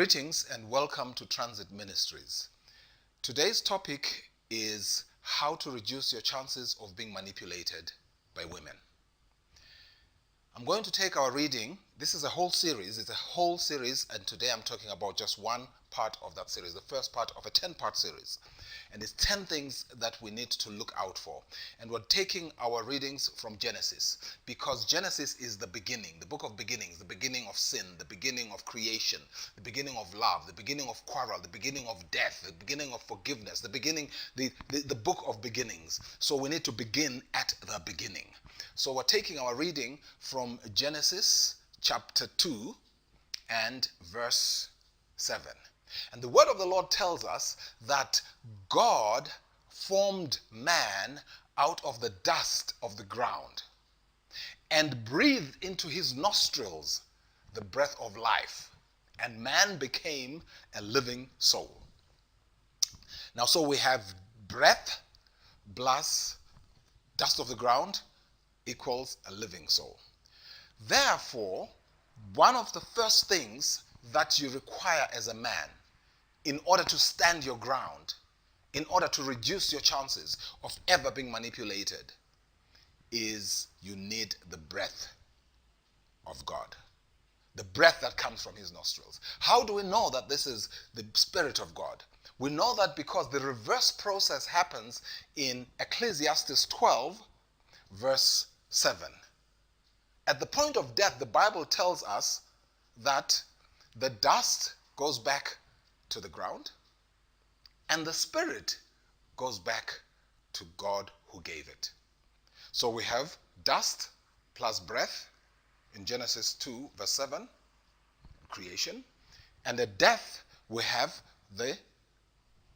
Greetings and welcome to Transit Ministries. Today's topic is how to reduce your chances of being manipulated by women. I'm going to take our reading. This is a whole series. It's a whole series, and today I'm talking about just one part of that series, the first part of a 10-part series. And it's 10 things that we need to look out for. And we're taking our readings from Genesis, because Genesis is the beginning, the book of beginnings, the beginning of sin, the beginning of creation, the beginning of love, the beginning of quarrel, the beginning of death, the beginning of forgiveness, the book of beginnings. So we need to begin at the beginning. So we're taking our reading from Genesis chapter 2 and verse 7. And the word of the Lord tells us that God formed man out of the dust of the ground and breathed into his nostrils the breath of life, and man became a living soul. Now, so we have breath plus dust of the ground equals a living soul. Therefore, one of the first things that you require as a man in order to stand your ground, in order to reduce your chances of ever being manipulated, is you need the breath of God. The breath that comes from his nostrils. How do we know that this is the Spirit of God? We know that because the reverse process happens in Ecclesiastes 12, verse 7. At the point of death, the Bible tells us that the dust goes back to the ground, and the spirit goes back to God who gave it. So we have dust plus breath in Genesis 2 verse 7, creation, and at death we have the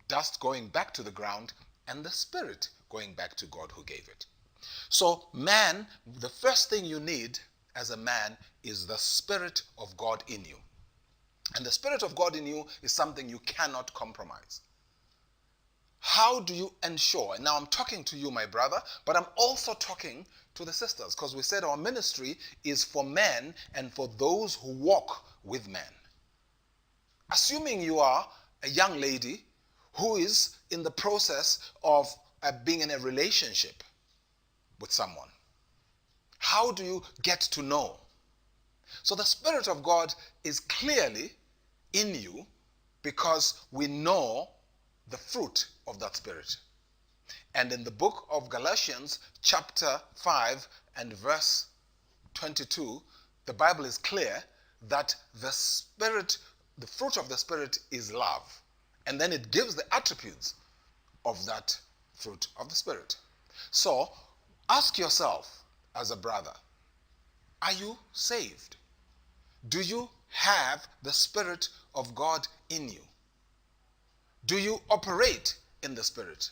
dust going back to the ground and the spirit going back to God who gave it. So man, the first thing you need as a man is the Spirit of God in you. And the Spirit of God in you is something you cannot compromise. How do you ensure? And now I'm talking to you, my brother, but I'm also talking to the sisters, because we said our ministry is for men and for those who walk with men. Assuming you are a young lady who is in the process of being in a relationship with someone, how do you get to know? So the Spirit of God is clearly in you because we know the fruit of that Spirit. And in the book of Galatians chapter 5 and verse 22, the Bible is clear that the fruit of the Spirit is love. And then it gives the attributes of that fruit of the Spirit. So ask yourself as a brother, are you saved? Do you have the Spirit of God in you? Do you operate in the Spirit?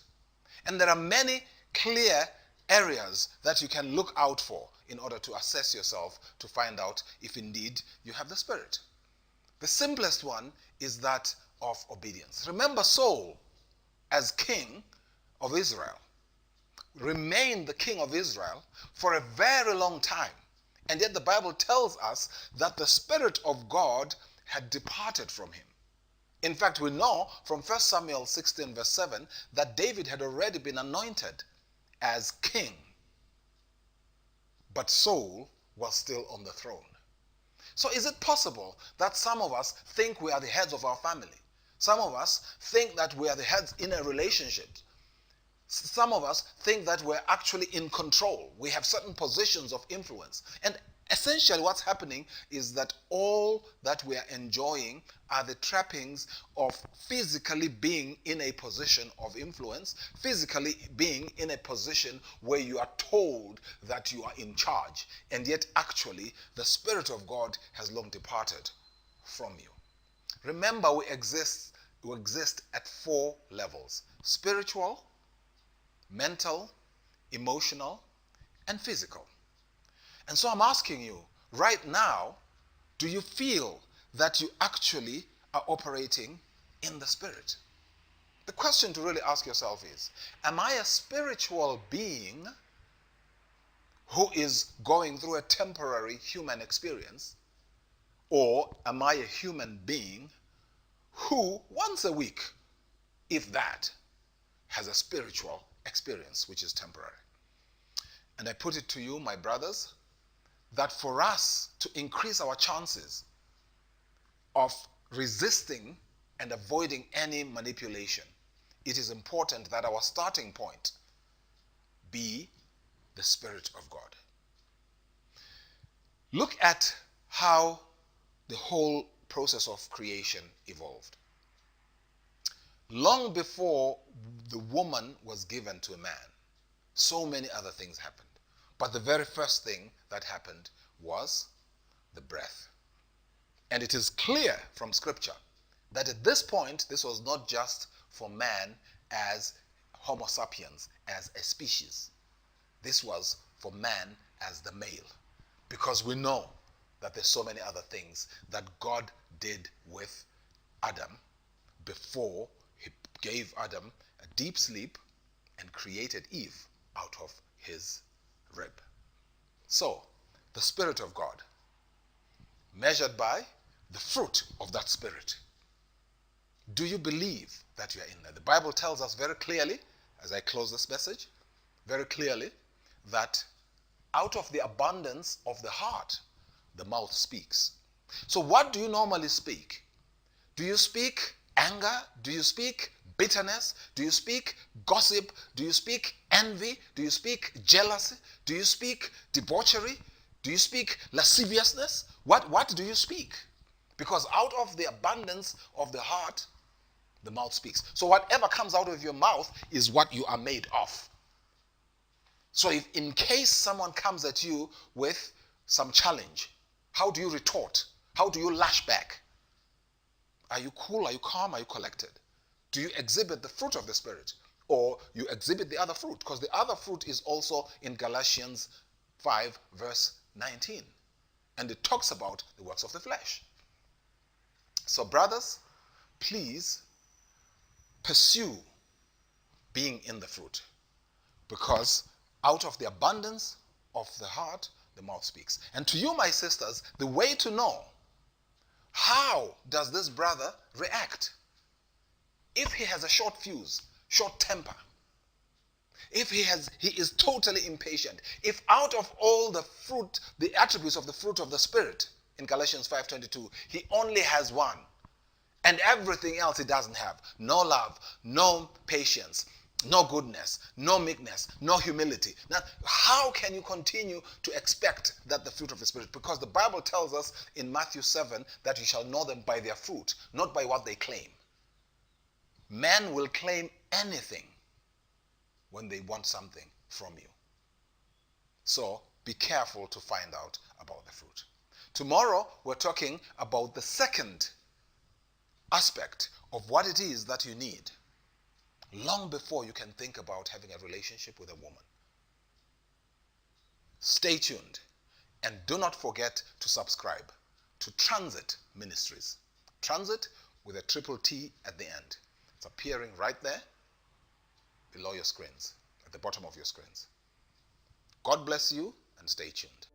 And there are many clear areas that you can look out for in order to assess yourself to find out if indeed you have the Spirit. The simplest one is that of obedience. Remember, Saul, as king of Israel, remained the king of Israel for a very long time. And yet the Bible tells us that the Spirit of God had departed from him. In fact, we know from 1 Samuel 16 verse 7 that David had already been anointed as king. But Saul was still on the throne. So is it possible that some of us think we are the heads of our family? Some of us think that we are the heads in a relationship. Some of us think that we're actually in control. We have certain positions of influence. And essentially what's happening is that all that we are enjoying are the trappings of physically being in a position of influence, physically being in a position where you are told that you are in charge. And yet actually the Spirit of God has long departed from you. Remember, we exist at 4 levels: spiritual, mental, emotional, and physical. And so I'm asking you right now, do you feel that you actually are operating in the Spirit? The question to really ask yourself is, am I a spiritual being who is going through a temporary human experience, or am I a human being who once a week, if that, has a spiritual experience which is temporary. And I put it to you, my brothers, that for us to increase our chances of resisting and avoiding any manipulation, it is important that our starting point be the Spirit of God. Look at how the whole process of creation evolved. Long before the woman was given to a man, so many other things happened. But the very first thing that happened was the breath. And it is clear from Scripture that at this point, this was not just for man as Homo sapiens, as a species. This was for man as the male. Because we know that there's so many other things that God did with Adam before he gave Adam a deep sleep and created Eve out of his rib. So, the Spirit of God, measured by the fruit of that Spirit. Do you believe that you are in there? The Bible tells us very clearly, as I close this message, very clearly, that out of the abundance of the heart, the mouth speaks. So what do you normally speak? Do you speak anger? Do you speak bitterness? Do you speak gossip? Do you speak envy? Do you speak jealousy? Do you speak debauchery? Do you speak lasciviousness? What do you speak? Because out of the abundance of the heart, the mouth speaks. So whatever comes out of your mouth is what you are made of. So if in case someone comes at you with some challenge, how do you retort? How do you lash back? Are you cool? Are you calm? Are you collected? Do you exhibit the fruit of the Spirit? Or you exhibit the other fruit? Because the other fruit is also in Galatians 5 verse 19. And it talks about the works of the flesh. So brothers, please pursue being in the fruit. Because out of the abundance of the heart, the mouth speaks. And to you, my sisters, the way to know how does this brother react? If he has a short fuse, short temper, if he is totally impatient, if out of all the fruit, the attributes of the fruit of the Spirit in Galatians 5:22, he only has one, and everything else he doesn't have, no love, no patience, no goodness, no meekness, no humility. Now, how can you continue to expect that the fruit of the Spirit? Because the Bible tells us in Matthew 7 that you shall know them by their fruit, not by what they claim. Men will claim anything when they want something from you. So be careful to find out about the fruit. Tomorrow we're talking about the second aspect of what it is that you need long before you can think about having a relationship with a woman. Stay tuned and do not forget to subscribe to Transit Ministries. Transit with a triple T at the end. It's appearing right there below your screens, at the bottom of your screens. God bless you and stay tuned.